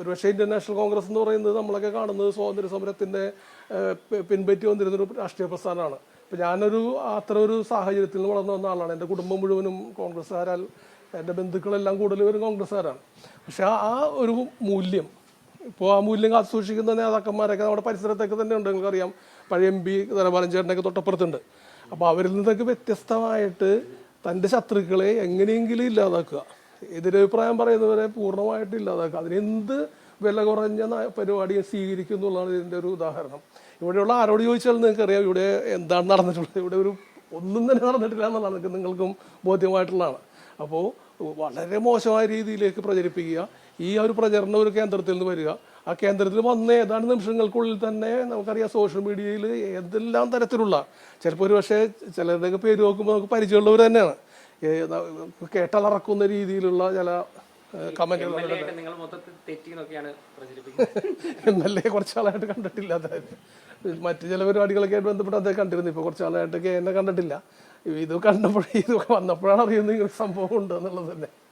ഒരുപക്ഷെ Indian national Congress എന്ന് പറയുന്നത് നമ്മളൊക്കെ കാണുന്നത് സ്വാതന്ത്ര്യ സമരത്തിൻ്റെ പിൻപറ്റി വന്നിരുന്നൊരു രാഷ്ട്രീയ പ്രസ്ഥാനമാണ്. ഇപ്പം ഞാനൊരു അത്ര ഒരു സാഹചര്യത്തിൽ നിന്ന് വളർന്നു വന്ന ആളാണ്. എൻ്റെ കുടുംബം മുഴുവനും കോൺഗ്രസ്സുകാരാൽ, എൻ്റെ ബന്ധുക്കളെല്ലാം കൂടുതലും കോൺഗ്രസ്സുകാരാണ്. പക്ഷെ ആ ഒരു മൂല്യം, ഇപ്പോൾ ആ മൂല്യം കാത്തു സൂക്ഷിക്കുന്ന നേതാക്കന്മാരൊക്കെ നമ്മുടെ പരിസരത്തൊക്കെ തന്നെ ഉണ്ട്. നിങ്ങൾക്കറിയാം, പഴയ MP ധനപാലൻ ചേട്ടനൊക്കെ തൊട്ടപ്പുറത്തുണ്ട്. അപ്പോൾ അവരിൽ നിന്നൊക്കെ വ്യത്യസ്തമായിട്ട് തൻ്റെ ശത്രുക്കളെ എങ്ങനെയെങ്കിലും ഇല്ലാതാക്കുക, എതിരഭിപ്രായം പറയുന്നവരെ പൂർണ്ണമായിട്ട് ഇല്ലാതാക്കുക, അതിനെന്ത് വില കുറഞ്ഞ പരിപാടിയെ സ്വീകരിക്കും എന്നുള്ളതാണ് ഇതിൻ്റെ ഒരു ഉദാഹരണം. ഇവിടെയുള്ള ആരോട് ചോദിച്ചാൽ നിങ്ങൾക്കറിയാം ഇവിടെ എന്താണ് നടന്നിട്ടുള്ളത്. ഇവിടെ ഒന്നും തന്നെ നടന്നിട്ടില്ല എന്നുള്ളതാണ് നിങ്ങൾക്കും ബോധ്യമായിട്ടുള്ളതാണ്. അപ്പോൾ വളരെ മോശമായ രീതിയിലേക്ക് പ്രചരിപ്പിക്കുക, ഈ ഒരു പ്രചരണ ഒരു കേന്ദ്രത്തിൽ നിന്ന് വരിക, ആ കേന്ദ്രത്തിൽ വന്ന ഏതാണ്ട് നിമിഷങ്ങൾക്കുള്ളിൽ തന്നെ നമുക്കറിയാം സോഷ്യൽ മീഡിയയിൽ ഏതെല്ലാം തരത്തിലുള്ള, ചിലപ്പോൾ ഒരു പക്ഷേ ചിലരുടെയൊക്കെ പേര് നോക്കുമ്പോൾ നമുക്ക് പരിചയമുള്ളവർ തന്നെയാണ്, കേട്ടലറക്കുന്ന രീതിയിലുള്ള ചില കമന്റുകൾ. MLA കുറച്ചാളായിട്ട് കണ്ടിട്ടില്ല, അതായത് മറ്റു ചില പരിപാടികളൊക്കെ ആയിട്ട് ബന്ധപ്പെട്ട് അദ്ദേഹം കണ്ടിരുന്നു. ഇപ്പോൾ കുറച്ചാളായിട്ടൊക്കെ എന്നെ കണ്ടിട്ടില്ല. ഇത് കണ്ടപ്പോഴേ, ഇത് വന്നപ്പോഴാണ് അറിയുന്നത് ഇങ്ങനെ സംഭവം ഉണ്ട് എന്നുള്ളത് തന്നെ.